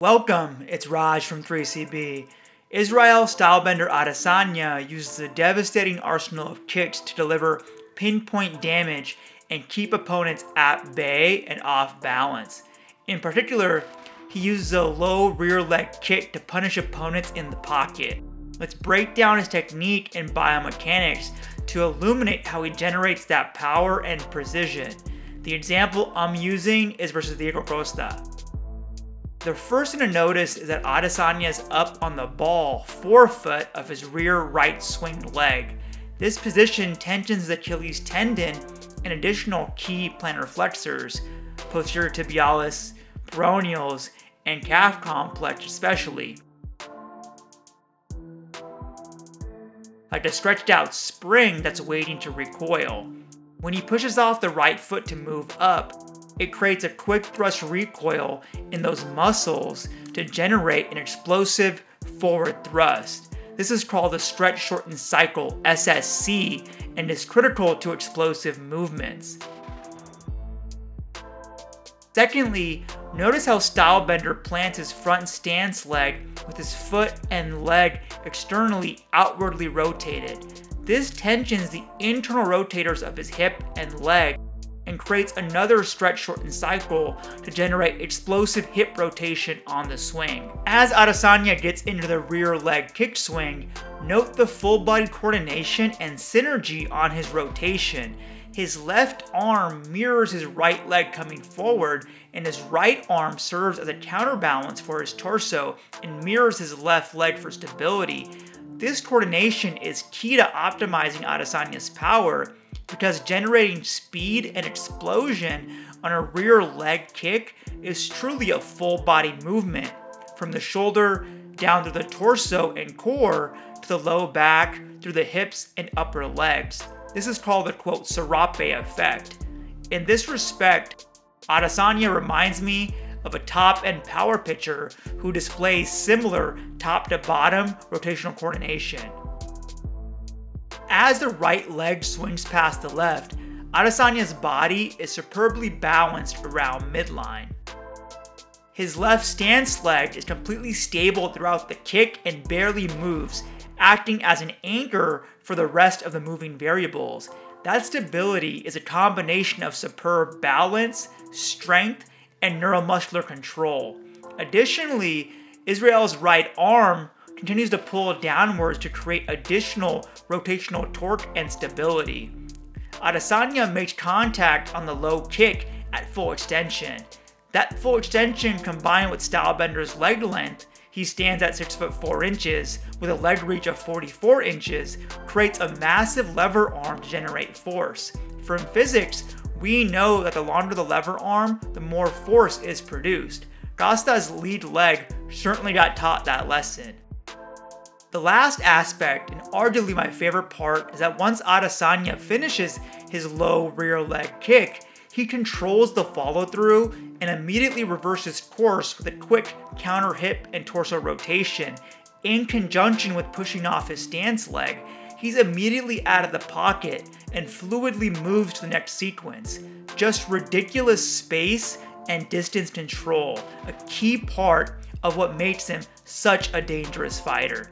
Welcome, it's Raj from 3CB. Israel Stylebender Adesanya uses a devastating arsenal of kicks to deliver pinpoint damage and keep opponents at bay and off balance. In particular, he uses a low rear leg kick to punish opponents in the pocket. Let's break down his technique and biomechanics to illuminate how he generates that power and precision. The example I'm using is versus Diego Costa. The first thing to notice is that Adesanya is up on the ball, forefoot of his rear right swing leg. This position tensions the Achilles tendon and additional key plantar flexors, posterior tibialis, peroneals, and calf complex especially. Like a stretched out spring that's waiting to recoil. When he pushes off the right foot to move up, it creates a quick thrust recoil in those muscles to generate an explosive forward thrust. This is called the stretch-shorten cycle, SSC, and is critical to explosive movements. Secondly, notice how Stylebender plants his front stance leg with his foot and leg externally outwardly rotated. This tensions the internal rotators of his hip and leg and creates another stretch-shorten cycle to generate explosive hip rotation on the swing. As Adesanya gets into the rear leg kick swing, note the full body coordination and synergy on his rotation. His left arm mirrors his right leg coming forward, and his right arm serves as a counterbalance for his torso and mirrors his left leg for stability. This coordination is key to optimizing Adesanya's power, because generating speed and explosion on a rear leg kick is truly a full body movement, from the shoulder down to the torso and core to the low back through the hips and upper legs. This is called the quote Serape effect. In this respect, Adesanya reminds me of a top-end power pitcher who displays similar top to bottom rotational coordination. As the right leg swings past the left, Adesanya's body is superbly balanced around midline. His left stance leg is completely stable throughout the kick and barely moves, acting as an anchor for the rest of the moving variables. That stability is a combination of superb balance, strength, and neuromuscular control. Additionally, Israel's right arm continues to pull downwards to create additional rotational torque and stability. Adesanya makes contact on the low kick at full extension. That full extension combined with Stylebender's leg length, he stands at 6'4" with a leg reach of 44 inches, creates a massive lever arm to generate force. From physics, we know that the longer the lever arm, the more force is produced. Costa's lead leg certainly got taught that lesson. The last aspect, and arguably my favorite part, is that once Adesanya finishes his low rear leg kick, he controls the follow-through and immediately reverses course with a quick counter hip and torso rotation. In conjunction with pushing off his stance leg, he's immediately out of the pocket and fluidly moves to the next sequence. Just ridiculous space and distance control, a key part of what makes him such a dangerous fighter.